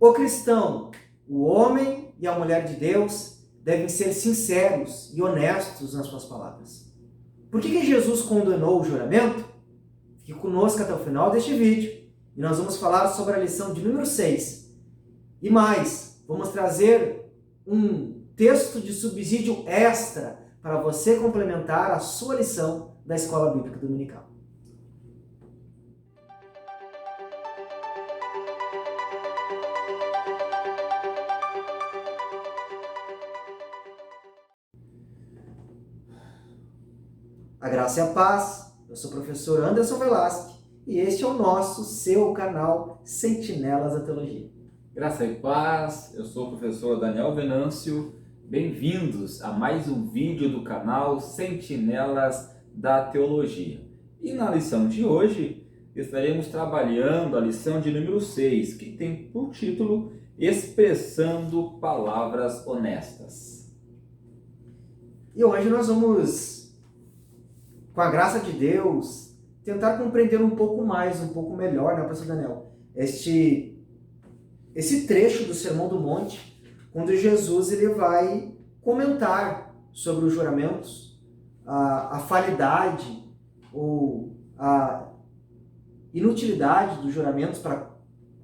O cristão, o homem e a mulher de Deus, devem ser sinceros e honestos nas suas palavras. Por que Jesus condenou o juramento? Fique conosco até o final deste vídeo e nós vamos falar sobre a lição de número 6. E mais, vamos trazer um texto de subsídio extra para você complementar a sua lição da Escola Bíblica Dominical. A graça e a paz, eu sou o professor Anderson Velasque e este é o nosso, seu canal Sentinelas da Teologia. Graça e paz, eu sou o professor Daniel Venâncio, bem-vindos a mais um vídeo do canal Sentinelas da Teologia. E na lição de hoje estaremos trabalhando a lição de número 6, que tem por título Expressando Palavras Honestas. E hoje nós vamos, com a graça de Deus, tentar compreender um pouco mais, um pouco melhor, né, professor Daniel, esse trecho do Sermão do Monte, quando Jesus ele vai comentar sobre os juramentos, a falidade ou a inutilidade dos juramentos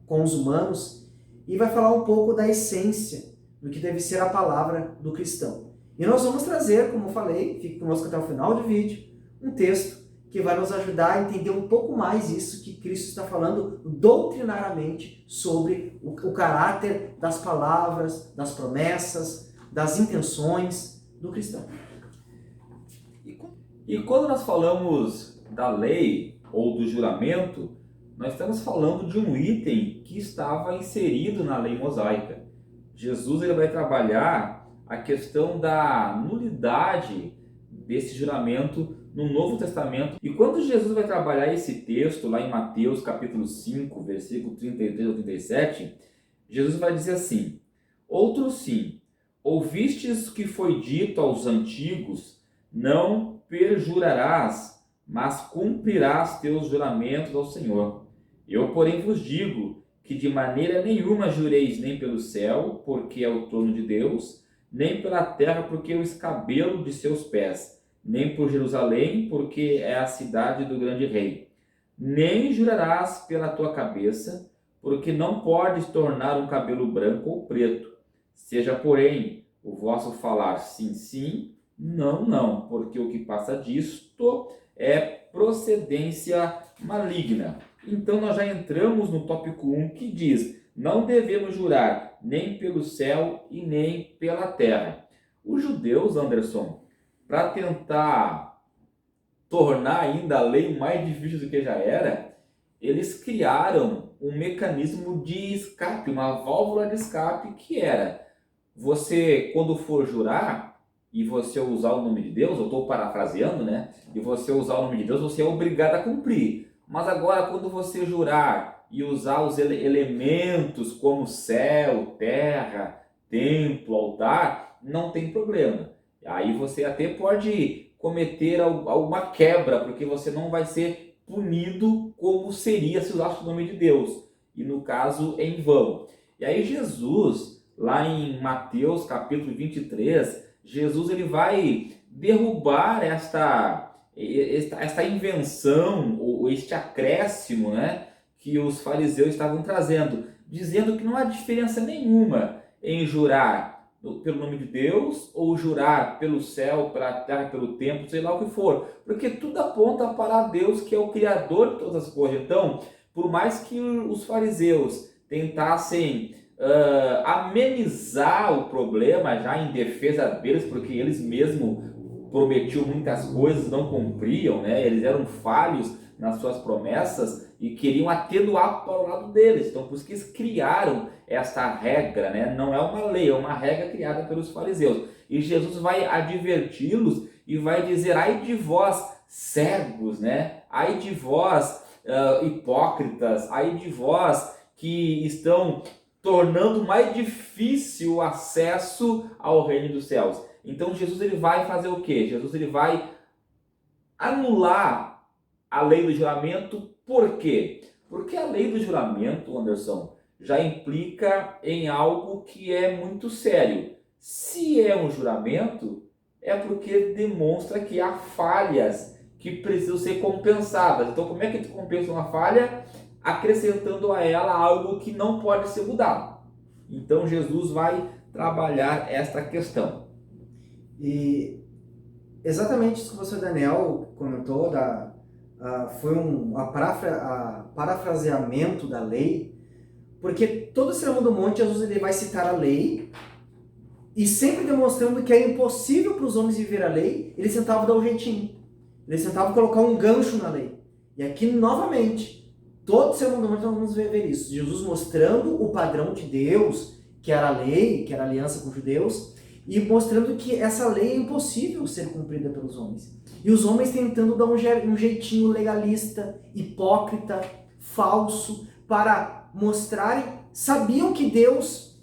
com os humanos, e vai falar um pouco da essência do que deve ser a palavra do cristão. E nós vamos trazer, como eu falei, fique conosco até o final do vídeo, um texto que vai nos ajudar a entender um pouco mais isso que Cristo está falando doutrinariamente sobre o caráter das palavras, das promessas, das intenções do cristão. E quando nós falamos da lei ou do juramento, nós estamos falando de um item que estava inserido na lei mosaica. Jesus ele vai trabalhar a questão da nulidade desse juramento no Novo Testamento. E quando Jesus vai trabalhar esse texto lá em Mateus capítulo 5, versículo 33 ao 37, Jesus vai dizer assim: outro sim, ouvistes que foi dito aos antigos, não perjurarás, mas cumprirás teus juramentos ao Senhor. Eu, porém, vos digo que de maneira nenhuma jureis nem pelo céu, porque é o trono de Deus, nem pela terra, porque é o escabelo de seus pés, nem por Jerusalém, porque é a cidade do grande rei. Nem jurarás pela tua cabeça, porque não podes tornar um cabelo branco ou preto. Seja, porém, o vosso falar sim, sim, não, não, porque o que passa disto é procedência maligna. Então nós já entramos no tópico 1 que diz: não devemos jurar nem pelo céu e nem pela terra. Os judeus, Anderson, para tentar tornar ainda a lei mais difícil do que já era, eles criaram um mecanismo de escape, uma válvula de escape, que era: você, quando for jurar e você usar o nome de Deus, eu estou parafraseando, né? E você usar o nome de Deus, você é obrigado a cumprir. Mas agora, quando você jurar e usar os elementos como céu, terra, templo, altar, não tem problema. Aí você até pode cometer alguma quebra, porque você não vai ser punido como seria se usasse o nome de Deus. E no caso, em vão. E aí Jesus, lá em Mateus capítulo 23, Jesus ele vai derrubar esta invenção, ou este acréscimo, né, que os fariseus estavam trazendo, dizendo que não há diferença nenhuma em jurar pelo nome de Deus ou jurar pelo céu, pela terra, pelo templo, sei lá o que for, porque tudo aponta para Deus, que é o Criador de todas as coisas. Então, por mais que os fariseus tentassem amenizar o problema já em defesa deles, porque eles mesmos prometiam muitas coisas, não cumpriam, né? Eles eram falhos nas suas promessas e queriam atenuar para o lado deles. Então, por isso que eles criaram esta regra, né? Não é uma lei, é uma regra criada pelos fariseus. E Jesus vai adverti-los e vai dizer: ai de vós cegos, né? Ai de vós hipócritas, ai de vós que estão tornando mais difícil o acesso ao reino dos céus. Então Jesus ele vai fazer o quê? Jesus ele vai anular a lei do juramento. Por quê? Porque a lei do juramento, Anderson, já implica em algo que é muito sério. Se é um juramento, é porque demonstra que há falhas que precisam ser compensadas. Então, como é que a gente compensa uma falha? Acrescentando a ela algo que não pode ser mudado. Então, Jesus vai trabalhar esta questão. E exatamente isso que você, Daniel, comentou, foi parafraseamento da lei, porque todo o Sermão do Monte, Jesus ele vai citar a lei, e sempre demonstrando que é impossível para os homens viver a lei, ele tentava dar um jeitinho. Ele tentava colocar um gancho na lei. E aqui, novamente, todo o Sermão do Monte nós vamos ver isso. Jesus mostrando o padrão de Deus, que era a lei, que era a aliança com os judeus, e mostrando que essa lei é impossível ser cumprida pelos homens. E os homens tentando dar um jeitinho legalista, hipócrita, falso, para mostrarem, sabiam que Deus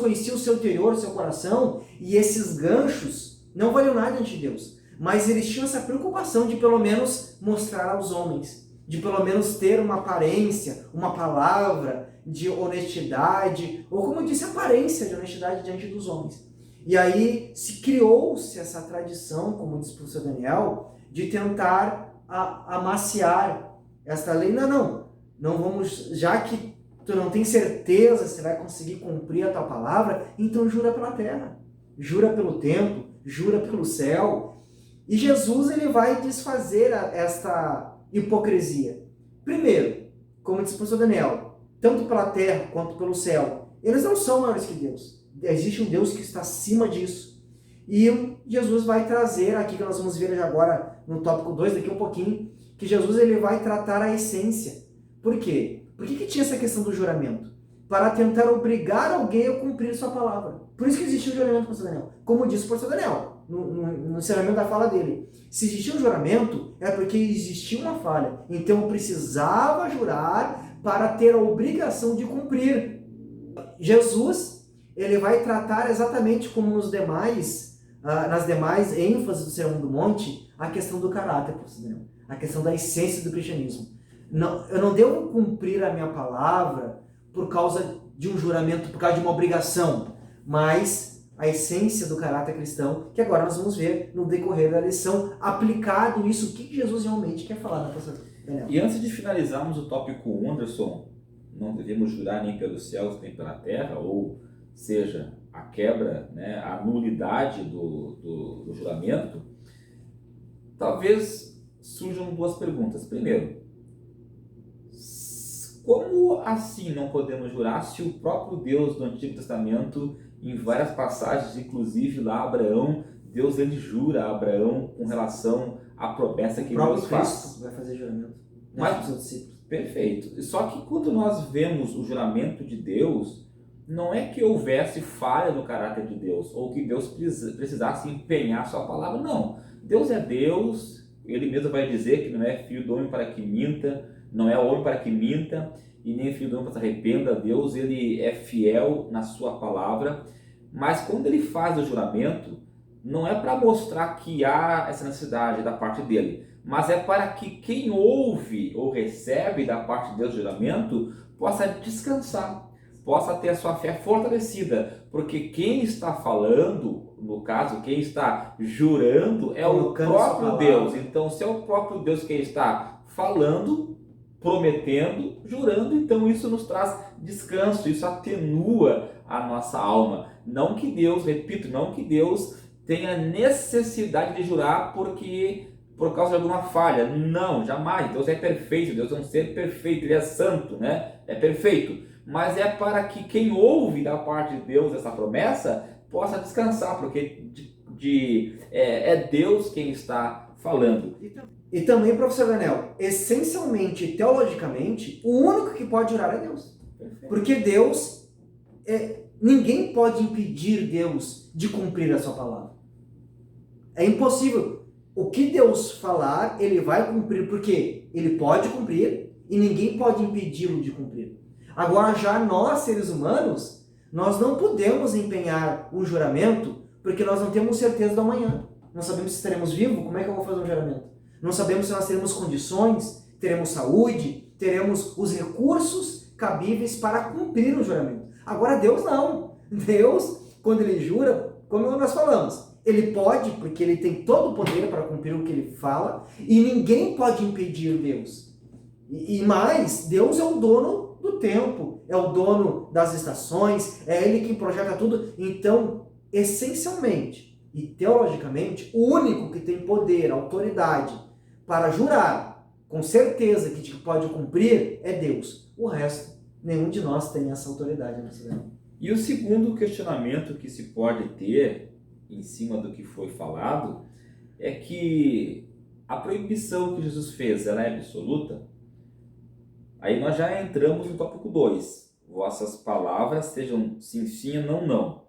conhecia o seu interior, o seu coração, e esses ganchos não valiam nada diante de Deus. Mas eles tinham essa preocupação de pelo menos mostrar aos homens, de pelo menos ter uma aparência, uma palavra de honestidade, ou como eu disse, aparência de honestidade diante dos homens. E aí criou-se essa tradição, como disse o professor Daniel, de tentar amaciar esta lei. Não vamos, já que tu não tem certeza se vai conseguir cumprir a tua palavra, então jura pela terra, jura pelo templo, jura pelo céu. E Jesus ele vai desfazer esta hipocrisia. Primeiro, como disse o professor Daniel, tanto pela terra quanto pelo céu, eles não são maiores que Deus. Existe um Deus que está acima disso. E Jesus vai trazer, aqui que nós vamos ver agora no tópico 2, daqui a um pouquinho, que Jesus ele vai tratar a essência. Por quê? Por que tinha essa questão do juramento? Para tentar obrigar alguém a cumprir sua palavra. Por isso que existia o juramento, professor Daniel. Como disse o professor Daniel, no ensinamento da fala dele. Se existia um juramento, é porque existia uma falha. Então eu precisava jurar para ter a obrigação de cumprir. Jesus, ele vai tratar exatamente como nas demais ênfases do Sermão do Monte, a questão do caráter, professor Daniel. A questão da essência do cristianismo. Eu não devo cumprir a minha palavra por causa de um juramento, por causa de uma obrigação, mas a essência do caráter cristão, que agora nós vamos ver no decorrer da lição, aplicado isso, o que Jesus realmente quer falar, né, professor Daniel? E antes de finalizarmos o tópico 1, Anderson, não devemos jurar nem pelos céus nem pela terra, ou seja, a quebra, né, a nulidade do juramento, talvez surjam duas perguntas. Primeiro, como assim não podemos jurar se o próprio Deus do Antigo Testamento, em várias passagens, inclusive lá Abraão, Deus ele jura a Abraão com relação à promessa que Deus faz? Cristo vai fazer juramento. Mas, perfeito. Só que quando nós vemos o juramento de Deus, não é que houvesse falha no caráter de Deus, ou que Deus precisasse empenhar sua palavra, não. Deus é Deus, ele mesmo vai dizer que não é filho do homem para que minta, não é homem para que minta, e nem filho do homem para que se arrependa. Deus ele é fiel na sua palavra, mas quando ele faz o juramento, não é para mostrar que há essa necessidade da parte dele, mas é para que quem ouve ou recebe da parte de Deus o juramento possa descansar, possa ter a sua fé fortalecida, porque quem está falando, no caso, quem está jurando é o próprio Deus. Então, se é o próprio Deus quem está falando, prometendo, jurando, então isso nos traz descanso, isso atenua a nossa alma. Não que Deus, repito, não que Deus tenha necessidade de jurar por causa de alguma falha. Não, jamais. Deus é perfeito, Deus é um ser perfeito, Ele é santo, né? É perfeito. Mas é para que quem ouve da parte de Deus essa promessa possa descansar, porque é Deus quem está falando. E também, professor Daniel, essencialmente e teologicamente, o único que pode jurar é Deus. Perfeito. Porque Deus, ninguém pode impedir Deus de cumprir a sua palavra. É impossível. O que Deus falar, Ele vai cumprir, porque Ele pode cumprir e ninguém pode impedi-lo de cumprir. Agora, já nós, seres humanos, nós não podemos empenhar um juramento porque nós não temos certeza do amanhã. Não sabemos se estaremos vivos, como é que eu vou fazer um juramento? Não sabemos se nós teremos condições, teremos saúde, teremos os recursos cabíveis para cumprir o juramento. Agora Deus não. Deus, quando ele jura, como nós falamos, ele pode, porque ele tem todo o poder para cumprir o que ele fala, e ninguém pode impedir Deus. E mais, Deus é o dono do tempo, é o dono das estações, é ele quem projeta tudo. Então, essencialmente e teologicamente, o único que tem poder, autoridade para jurar com certeza que pode cumprir é Deus. O resto, nenhum de nós tem essa autoridade. E o segundo questionamento que se pode ter em cima do que foi falado é que a proibição que Jesus fez, ela é absoluta? Aí nós já entramos no tópico 2. Vossas palavras sejam sim, sim e não, não.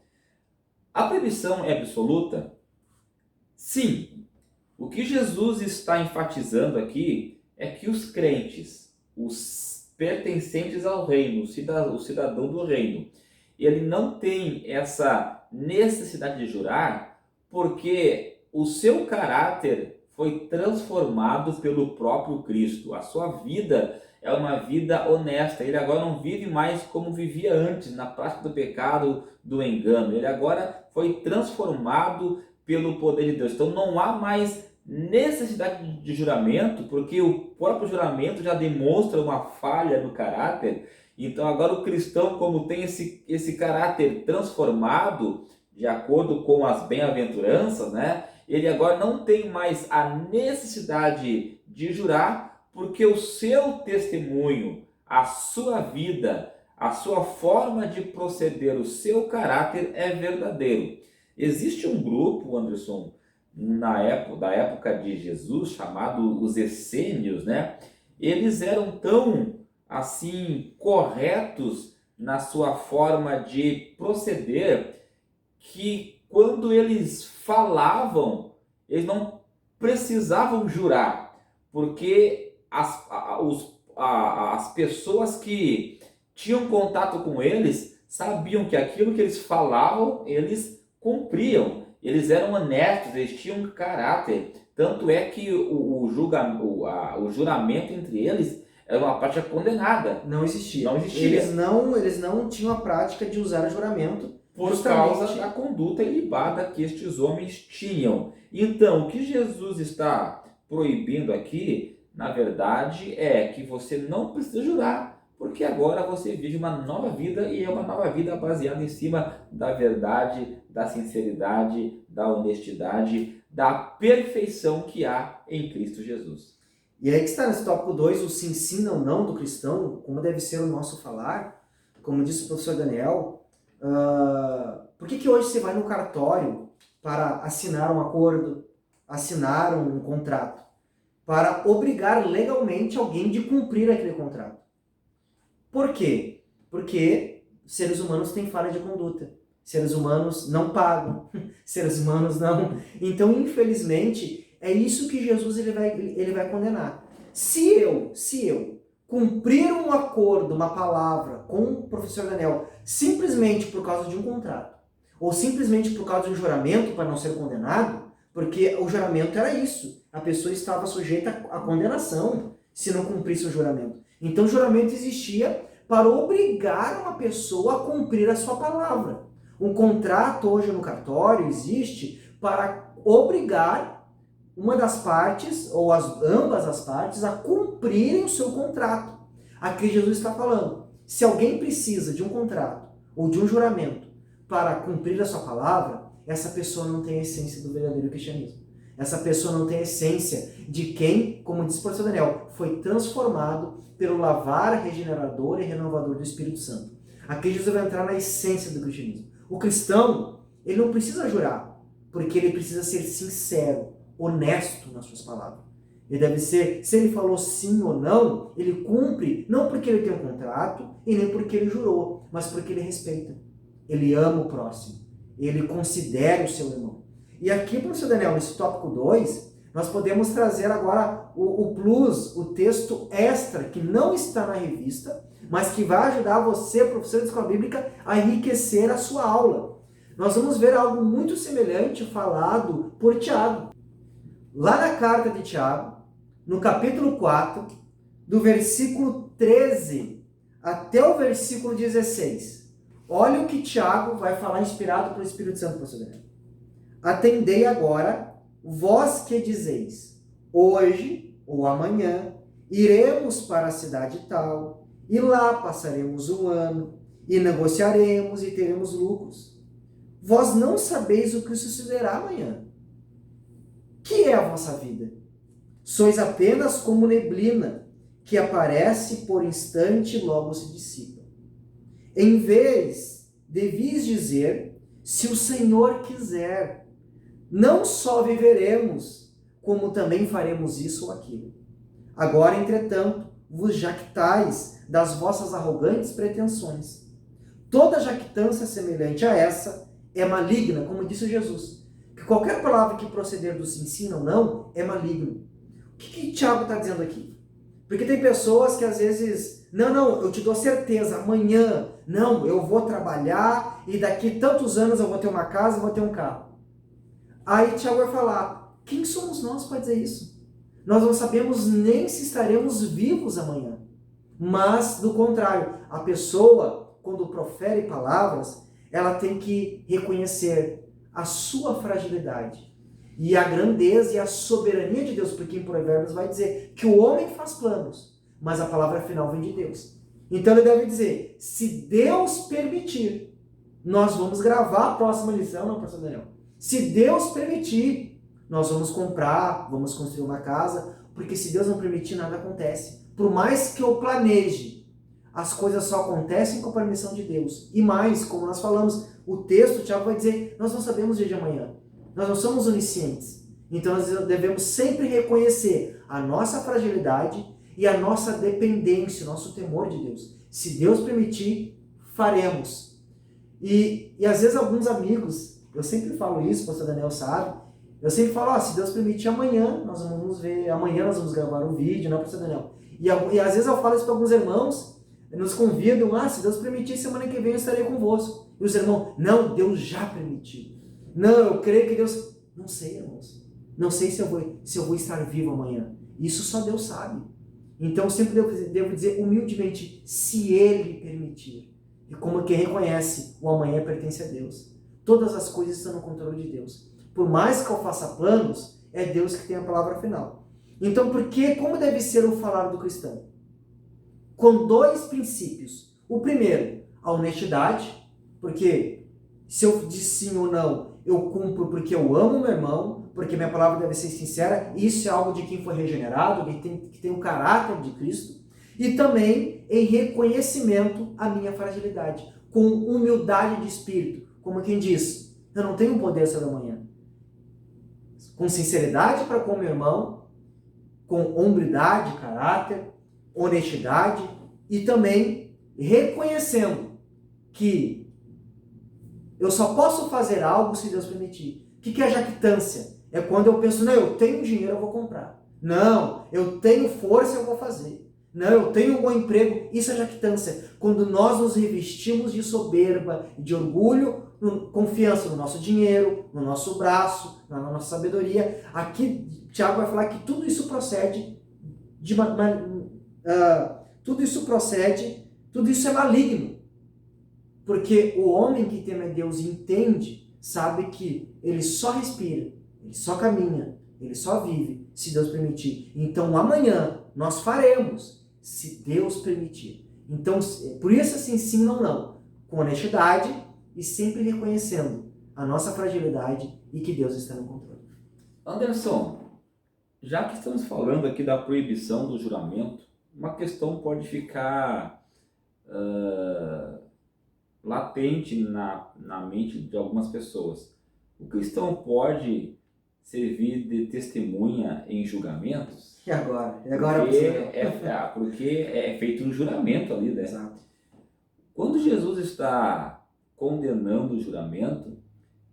A proibição é absoluta? Sim. O que Jesus está enfatizando aqui é que os crentes, os pertencentes ao reino, o cidadão do reino, ele não tem essa necessidade de jurar porque o seu caráter foi transformado pelo próprio Cristo. A sua vida é uma vida honesta. Ele agora não vive mais como vivia antes, na prática do pecado, do engano. Ele agora foi transformado pelo poder de Deus. Então não há mais necessidade de juramento, porque o próprio juramento já demonstra uma falha no caráter. Então agora o cristão, como tem esse caráter transformado, de acordo com as bem-aventuranças, né? Ele agora não tem mais a necessidade de jurar, porque o seu testemunho, a sua vida, a sua forma de proceder, o seu caráter é verdadeiro. Existe um grupo, Anderson, da época de Jesus, chamado os essênios, né? Eles eram tão assim corretos na sua forma de proceder que quando eles falavam, eles não precisavam jurar, porque as pessoas que tinham contato com eles sabiam que aquilo que eles falavam, eles cumpriam. Eles eram honestos, eles tinham caráter. Tanto é que o juramento entre eles era uma prática condenada. Não existia. Não existia. Eles não tinham a prática de usar o juramento por causa da conduta ilibada que estes homens tinham. Então, o que Jesus está proibindo aqui, na verdade, é que você não precisa jurar, porque agora você vive uma nova vida, e é uma nova vida baseada em cima da verdade, da sinceridade, da honestidade, da perfeição que há em Cristo Jesus. E aí que está nesse tópico 2, o sim, sim, não, não do cristão, como deve ser o nosso falar. Como disse o professor Daniel, por que hoje você vai no cartório para assinar um acordo, assinar um contrato? Para obrigar legalmente alguém de cumprir aquele contrato. Por quê? Porque seres humanos têm falha de conduta. Seres humanos não pagam. Seres humanos não... Então, infelizmente, é isso que Jesus ele vai condenar. Se eu cumprir um acordo, uma palavra com o professor Daniel, simplesmente por causa de um contrato, ou simplesmente por causa de um juramento para não ser condenado, porque o juramento era isso, a pessoa estava sujeita à condenação se não cumprisse o juramento. Então o juramento existia para obrigar uma pessoa a cumprir a sua palavra. Um contrato hoje no cartório existe para obrigar uma das partes, ou ambas as partes, a cumprirem o seu contrato. Aqui Jesus está falando, se alguém precisa de um contrato ou de um juramento para cumprir a sua palavra, essa pessoa não tem a essência do verdadeiro cristianismo. Essa pessoa não tem a essência de quem, como disse o professor Daniel, foi transformado pelo lavar regenerador e renovador do Espírito Santo. Aqui Jesus vai entrar na essência do cristianismo. O cristão, ele não precisa jurar, porque ele precisa ser sincero, honesto nas suas palavras. Ele deve ser, se ele falou sim ou não, ele cumpre, não porque ele tem um contrato e nem porque ele jurou, mas porque ele respeita. Ele ama o próximo, ele considera o seu irmão. E aqui, professor Daniel, nesse tópico 2, nós podemos trazer agora o plus, o texto extra, que não está na revista, mas que vai ajudar você, professor de escola bíblica, a enriquecer a sua aula. Nós vamos ver algo muito semelhante falado por Tiago. Lá na carta de Tiago, no capítulo 4, do versículo 13 até o versículo 16. Olha o que Tiago vai falar inspirado pelo Espírito Santo, pastor Daniel. Atendei agora, vós que dizeis, hoje ou amanhã iremos para a cidade tal, e lá passaremos um ano, e negociaremos e teremos lucros. Vós não sabeis o que sucederá amanhã. Que é a vossa vida? Sois apenas como neblina, que aparece por instante e logo se dissipa. Em vez, devis dizer, se o Senhor quiser, não só viveremos, como também faremos isso ou aquilo. Agora, entretanto, vos jactais das vossas arrogantes pretensões. Toda jactância semelhante a essa é maligna, como disse Jesus. Que qualquer palavra que proceder do se ensina ou não é maligno. O que Tiago está dizendo aqui? Porque tem pessoas que às vezes, não, eu te dou certeza, amanhã, não, eu vou trabalhar e daqui tantos anos eu vou ter uma casa, vou ter um carro. Aí Tiago vai falar, quem somos nós para dizer isso? Nós não sabemos nem se estaremos vivos amanhã. Mas, do contrário, a pessoa, quando profere palavras, ela tem que reconhecer a sua fragilidade e a grandeza e a soberania de Deus, porque em Provérbios vai dizer que o homem faz planos, mas a palavra final vem de Deus. Então ele deve dizer, se Deus permitir, nós vamos gravar a próxima lição, não, pastor Daniel? Se Deus permitir, nós vamos comprar, vamos construir uma casa, porque se Deus não permitir, nada acontece. Por mais que eu planeje, as coisas só acontecem com a permissão de Deus. E mais, como nós falamos, o texto, o Tiago vai dizer, nós não sabemos o dia de amanhã. Nós não somos oniscientes. Então nós devemos sempre reconhecer a nossa fragilidade e a nossa dependência, o nosso temor de Deus. Se Deus permitir, faremos. E às vezes alguns amigos, eu sempre falo isso, o pastor Daniel sabe, eu sempre falo, se Deus permitir, amanhã nós vamos ver, amanhã nós vamos gravar um vídeo, né, pastor Daniel? E às vezes eu falo isso para alguns irmãos, nos convidam, se Deus permitir, semana que vem eu estarei convosco. E os irmãos, não, Deus já permitiu. Não, eu creio que Deus... Não sei, irmãos. Não sei se eu vou estar vivo amanhã. Isso só Deus sabe. Então eu sempre devo dizer humildemente, se Ele permitir. E como quem reconhece, o amanhã pertence a Deus. Todas as coisas estão no controle de Deus. Por mais que eu faça planos, é Deus que tem a palavra final. Então, como deve ser o falar do cristão? Com dois princípios. O primeiro, a honestidade, porque se eu disse sim ou não, eu cumpro porque eu amo meu irmão, porque minha palavra deve ser sincera, isso é algo de quem foi regenerado, que tem o caráter de Cristo, e também em reconhecimento à minha fragilidade, com humildade de espírito, como quem diz, eu não tenho poder sobre amanhã. Com sinceridade para com meu irmão, com hombridade, caráter, honestidade e também reconhecendo que eu só posso fazer algo se Deus permitir. O que é jactância? É quando eu penso, não, eu tenho dinheiro, eu vou comprar. Não, eu tenho força, eu vou fazer. Não, eu tenho um bom emprego. Isso é jactância. Quando nós nos revestimos de soberba, de orgulho, confiança no nosso dinheiro, no nosso braço, na nossa sabedoria. Aqui, Tiago vai falar que tudo isso procede tudo isso é maligno. Porque o homem que teme a Deus entende, sabe que ele só respira, ele só caminha, ele só vive, se Deus permitir. Então amanhã nós faremos, se Deus permitir. Então, por isso assim, sim ou não, com honestidade e sempre reconhecendo a nossa fragilidade e que Deus está no controle. Anderson, já que estamos falando aqui da proibição do juramento, uma questão pode ficar latente na mente de algumas pessoas. O cristão pode servir de testemunha em julgamentos? E agora? Porque é feito um juramento ali, né? Exato. Quando Jesus está condenando o juramento,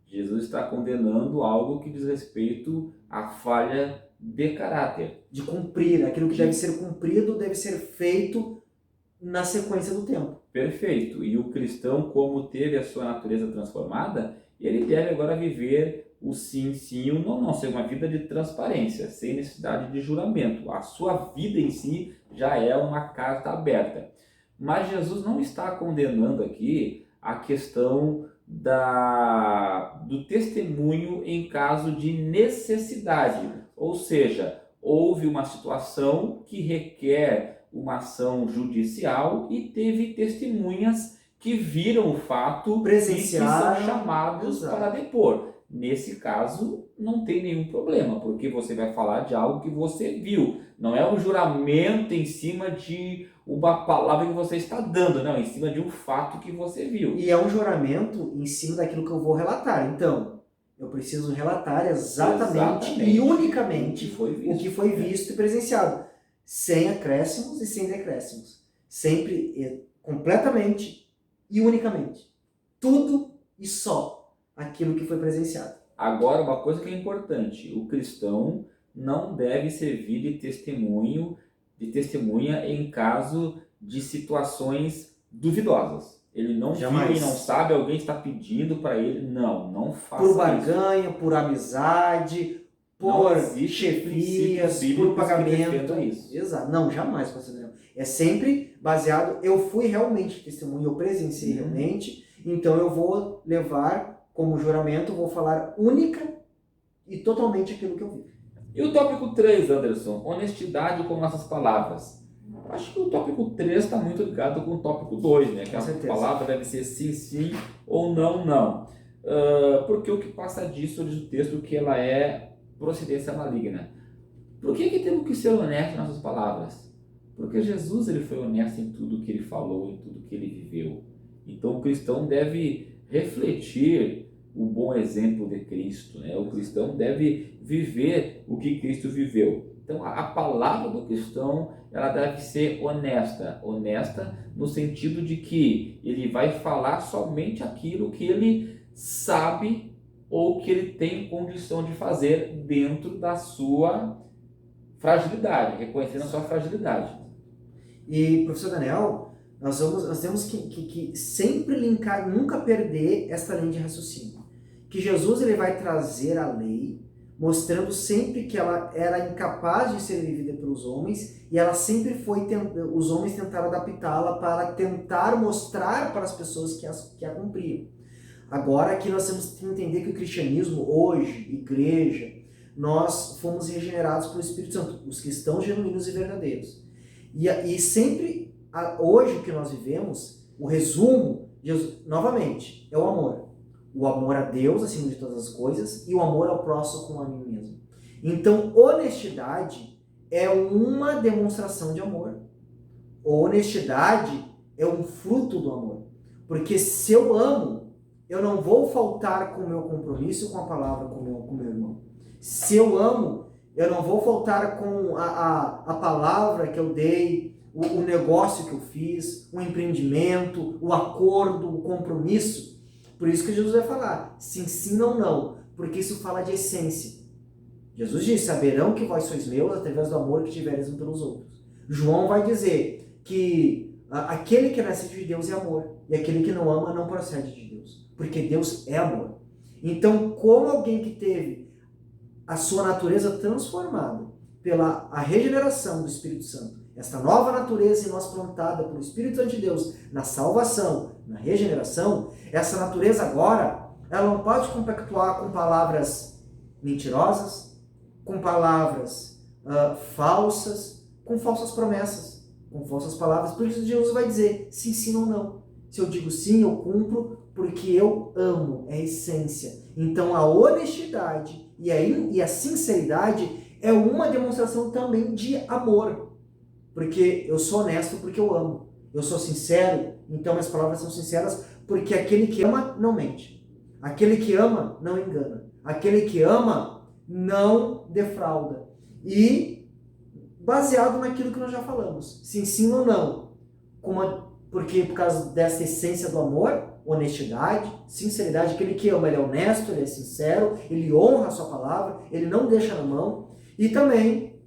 Jesus está condenando algo que diz respeito à falha de caráter. De cumprir, aquilo que deve ser cumprido deve ser feito na sequência do tempo. Perfeito. E o cristão, como teve a sua natureza transformada, ele deve agora viver o sim, sim, o não, não. Ser uma vida de transparência, sem necessidade de juramento. A sua vida em si já é uma carta aberta. Mas Jesus não está condenando aqui a questão do testemunho em caso de necessidade. Ou seja, houve uma situação que requer uma ação judicial e teve testemunhas que viram o fato e que são chamados para depor. Nesse caso, não tem nenhum problema, porque você vai falar de algo que você viu. Não é um juramento em cima de uma palavra que você está dando, não, em cima de um fato que você viu. E é um juramento em cima daquilo que eu vou relatar. Então, eu preciso relatar exatamente e unicamente o que foi visto e presenciado, sem acréscimos e sem decréscimos. Sempre, completamente e unicamente. Tudo e só aquilo que foi presenciado. Agora, uma coisa que é importante, o cristão não deve servir de testemunha em caso de situações duvidosas. Ele não viu e não sabe, alguém está pedindo para ele. Não faça isso. Por barganha, por amizade, por chefias, por pagamento. Exato. Não, jamais, pastor Daniel. É sempre baseado, eu fui realmente testemunha, eu presenciei realmente, então eu vou levar como juramento, vou falar única e totalmente aquilo que eu vi. E o tópico 3, Anderson, honestidade com nossas palavras. Acho que o tópico 3 está muito ligado com o tópico 2, né? Que a palavra deve ser sim, sim ou não, não. Porque o que passa disso diz o texto que ela é procedência maligna. Por que temos que ser honestos nas nossas palavras? Porque Jesus ele foi honesto em tudo que ele falou, em tudo que ele viveu. Então o cristão deve refletir o bom exemplo de Cristo, né? O cristão deve viver o que Cristo viveu. Então a palavra do cristão ela deve ser honesta no sentido de que ele vai falar somente aquilo que ele sabe ou que ele tem condição de fazer dentro da sua fragilidade, reconhecendo a sua fragilidade. E, professor Daniel, nós temos que sempre linkar, nunca perder esta linha de raciocínio. Que Jesus ele vai trazer a lei, mostrando sempre que ela era incapaz de ser vivida pelos homens, e ela sempre os homens tentaram adaptá-la para tentar mostrar para as pessoas que a cumpriam. Agora aqui nós temos que entender que o cristianismo, hoje, igreja, nós fomos regenerados pelo Espírito Santo, os cristãos genuínos e verdadeiros. E sempre, hoje que nós vivemos, o resumo, novamente, é o amor. O amor a Deus acima de todas as coisas e o amor ao próximo como a mim mesmo. Então, honestidade é uma demonstração de amor. Honestidade é um fruto do amor. Porque se eu amo, eu não vou faltar com o meu compromisso com a palavra com o meu irmão. Se eu amo, eu não vou faltar com a palavra que eu dei, o negócio que eu fiz, o empreendimento, o acordo, o compromisso. Por isso que Jesus vai falar, sim, sim, não, não, porque isso fala de essência. Jesus diz, saberão que vós sois meus através do amor que tiveres uns pelos outros. João vai dizer que aquele que é nascido de Deus é amor, e aquele que não ama não procede de Deus, porque Deus é amor. Então, como alguém que teve a sua natureza transformada pela a regeneração do Espírito Santo, esta nova natureza em nós plantada pelo Espírito Santo de Deus na salvação, na regeneração, essa natureza agora, ela não pode compactuar com palavras mentirosas, com palavras falsas, com falsas promessas, com falsas palavras. Por isso Jesus vai dizer sim, sim ou não. Se eu digo sim, eu cumpro porque eu amo, é a essência. Então a honestidade e a sinceridade é uma demonstração também de amor. Porque eu sou honesto porque eu amo. Eu sou sincero, então minhas palavras são sinceras, porque aquele que ama não mente. Aquele que ama não engana. Aquele que ama não defrauda. E baseado naquilo que nós já falamos. Sim, sim ou não. Porque por causa dessa essência do amor, honestidade, sinceridade, aquele que ama, ele é honesto, ele é sincero, ele honra a sua palavra, ele não deixa na mão. E também,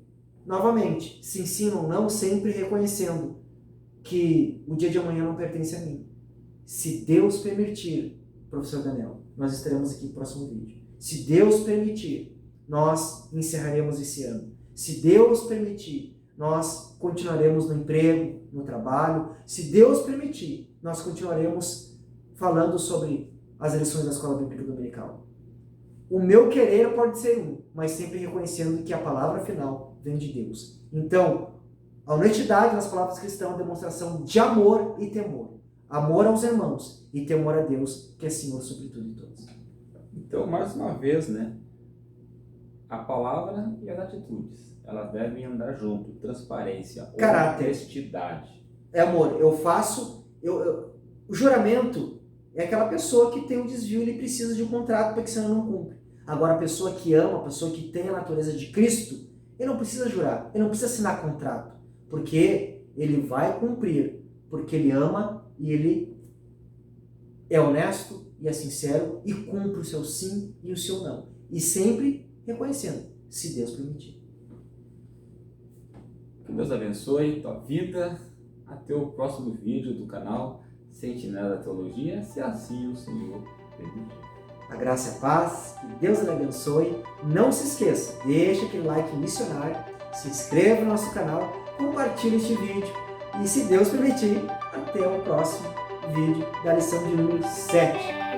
novamente, sim, sim ou não, sempre reconhecendo que o dia de amanhã não pertence a mim. Se Deus permitir, professor Daniel, nós estaremos aqui no próximo vídeo. Se Deus permitir, nós encerraremos esse ano. Se Deus permitir, nós continuaremos no emprego, no trabalho. Se Deus permitir, nós continuaremos falando sobre as lições da Escola Bíblica Dominical. O meu querer pode ser um, mas sempre reconhecendo que a palavra final vem de Deus. Então, a honestidade nas palavras cristãs é uma demonstração de amor e temor. Amor aos irmãos e temor a Deus, que é Senhor sobre tudo e todos. Então, mais uma vez, né? A palavra e as atitudes, elas devem andar junto. Transparência, Caráter. honestidade. É amor. O juramento é aquela pessoa que tem um desvio, ele precisa de um contrato para que senão não cumpre. Agora, a pessoa que ama, a pessoa que tem a natureza de Cristo, ele não precisa jurar, ele não precisa assinar contrato, porque ele vai cumprir, porque ele ama e ele é honesto e é sincero e cumpre o seu sim e o seu não. E sempre reconhecendo, se Deus permitir. Que Deus abençoe tua vida. Até o próximo vídeo do canal Sentinela da Teologia, se assim o Senhor permitir. A graça e a paz, que Deus lhe abençoe. Não se esqueça, deixa aquele like missionário, se inscreva no nosso canal, compartilhe este vídeo e, se Deus permitir, até o próximo vídeo da lição de número 7.